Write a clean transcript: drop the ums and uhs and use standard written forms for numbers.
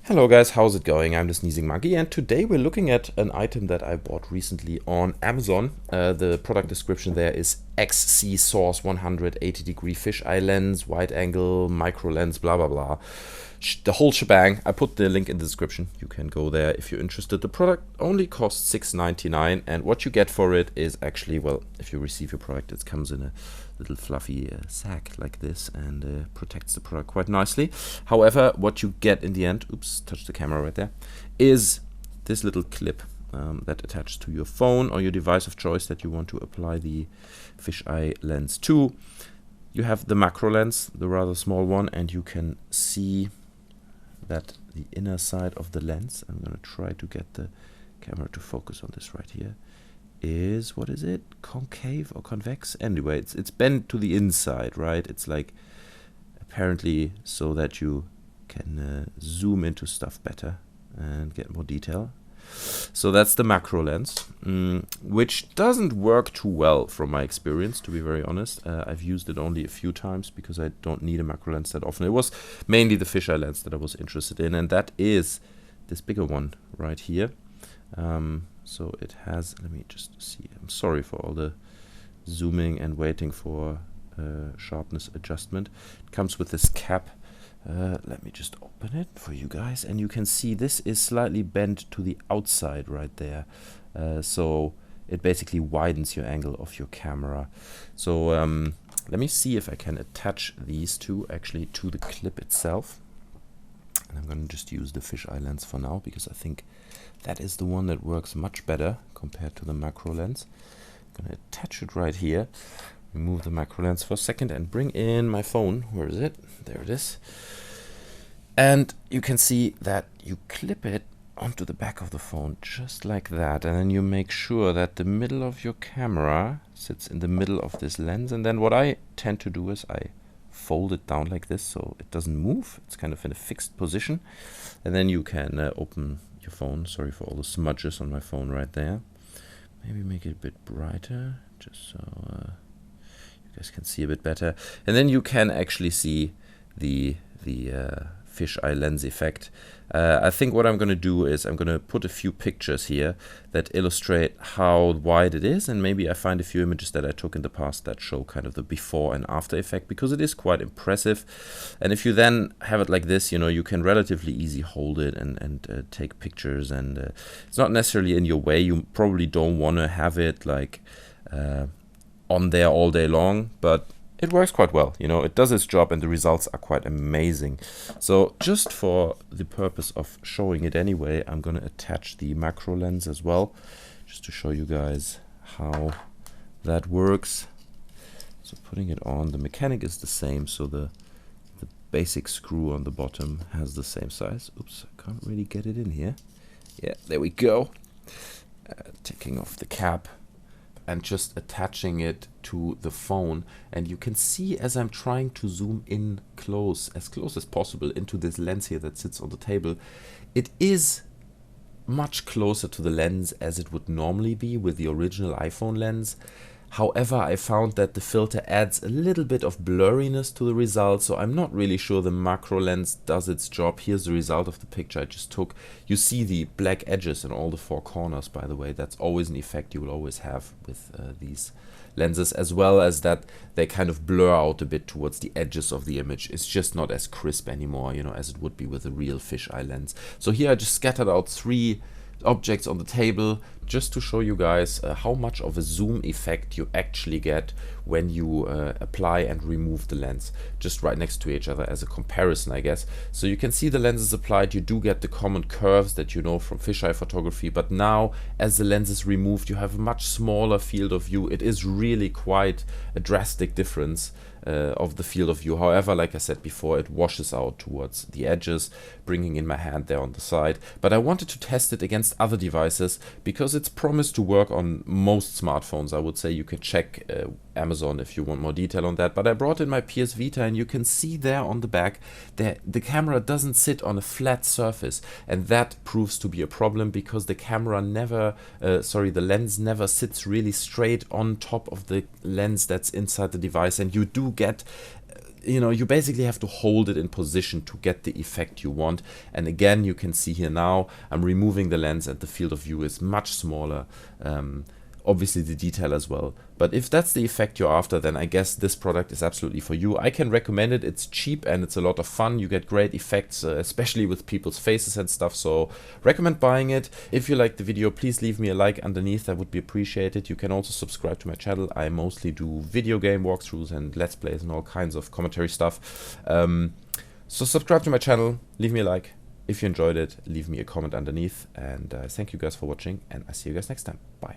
Hello guys, how's it going? I'm the Sneezing Monkey, and today we're looking at an item that I bought recently on Amazon. The product description there is XC Source 180-degree fisheye lens, wide angle, micro lens, blah blah blah. The whole shebang. I put the link in the description. You can go there if you're interested. The product only costs $6.99, and what you get for it is actually, well, if you receive your product, it comes in a little fluffy sack like this and protects the product quite nicely. However, what you get in the end, oops, touch the camera right there, is this little clip that attaches to your phone or your device of choice that you want to apply the fisheye lens to. You have the macro lens, the rather small one, and you can see that the inner side of the lens, I'm going to try to get the camera to focus on this right here, is, what is it, concave or convex? Anyway, it's bent to the inside, right? It's like apparently so that you can zoom into stuff better and get more detail. So that's the macro lens, which doesn't work too well from my experience, to be very honest. I've used it only a few times because I don't need a macro lens that often. It was mainly the fisheye lens that I was interested in, and that is this bigger one right here. So it has, let me just see, I'm sorry for all the zooming and waiting for sharpness adjustment. It comes with this cap. Let me just open it for you guys, and you can see this is slightly bent to the outside right there. So it basically widens your angle of your camera. So let me see if I can attach these two actually to the clip itself. And I'm going to just use the fisheye lens for now, because I think that is the one that works much better compared to the macro lens. I'm going to attach it right here. Remove the macro lens for a second and bring in my phone. Where is it? There it is. And you can see that you clip it onto the back of the phone just like that, and then you make sure that the middle of your camera sits in the middle of this lens. And then what I tend to do is I fold it down like this so it doesn't move. It's kind of in a fixed position, and then you can open your phone. Sorry for all the smudges on my phone right there. Maybe make it a bit brighter just so you guys can see a bit better, and then you can actually see the fisheye lens effect. I think what I'm going to do is I'm going to put a few pictures here that illustrate how wide it is, and maybe I find a few images that I took in the past that show kind of the before and after effect, because it is quite impressive. And if you then have it like this, you know, you can relatively easy hold it and take pictures, and it's not necessarily in your way. You probably don't want to have it like on there all day long, but it works quite well. You know, it does its job and the results are quite amazing. So just for the purpose of showing it anyway, I'm going to attach the macro lens as well, just to show you guys how that works. So putting it on, the mechanic is the same, so the basic screw on the bottom has the same size. Oops, I can't really get it in here. Yeah, there we go. Taking off the cap and just attaching it to the phone, and you can see as I'm trying to zoom in close as possible into this lens here that sits on the table, it is much closer to the lens as it would normally be with the original iPhone lens. However, I found that the filter adds a little bit of blurriness to the result, so I'm not really sure the macro lens does its job. Here's the result of the picture I just took. You see the black edges in all the four corners, by the way. That's always an effect you will always have with these lenses, as well as that they kind of blur out a bit towards the edges of the image. It's just not as crisp anymore, you know, as it would be with a real fisheye lens. So here I just scattered out 3 objects on the table just to show you guys how much of a zoom effect you actually get when you apply and remove the lens just right next to each other as a comparison, I guess. So you can see the lenses applied. You do get the common curves that you know from fisheye photography, but now as the lens is removed, you have a much smaller field of view. It is really quite a drastic difference of the field of view. However, like I said before, it washes out towards the edges, bringing in my hand there on the side. But I wanted to test it against other devices because it's promised to work on most smartphones. I would say you can check Amazon if you want more detail on that. But I brought in my PS Vita, and you can see there on the back that the camera doesn't sit on a flat surface, and that proves to be a problem because the camera never, the lens never sits really straight on top of the lens that's inside the device, and you do get you know, you basically have to hold it in position to get the effect you want. And again, you can see here now, I'm removing the lens and the field of view is much smaller. Obviously the detail as well. But if that's the effect you're after, then I guess this product is absolutely for you. I can recommend it. It's cheap and it's a lot of fun. You get great effects, especially with people's faces and stuff. So recommend buying it. If you like the video, please leave me a like underneath. That would be appreciated. You can also subscribe to my channel. I mostly do video game walkthroughs and let's plays and all kinds of commentary stuff. So subscribe to my channel, leave me a like. If you enjoyed it, leave me a comment underneath. And thank you guys for watching, and I'll see you guys next time. Bye.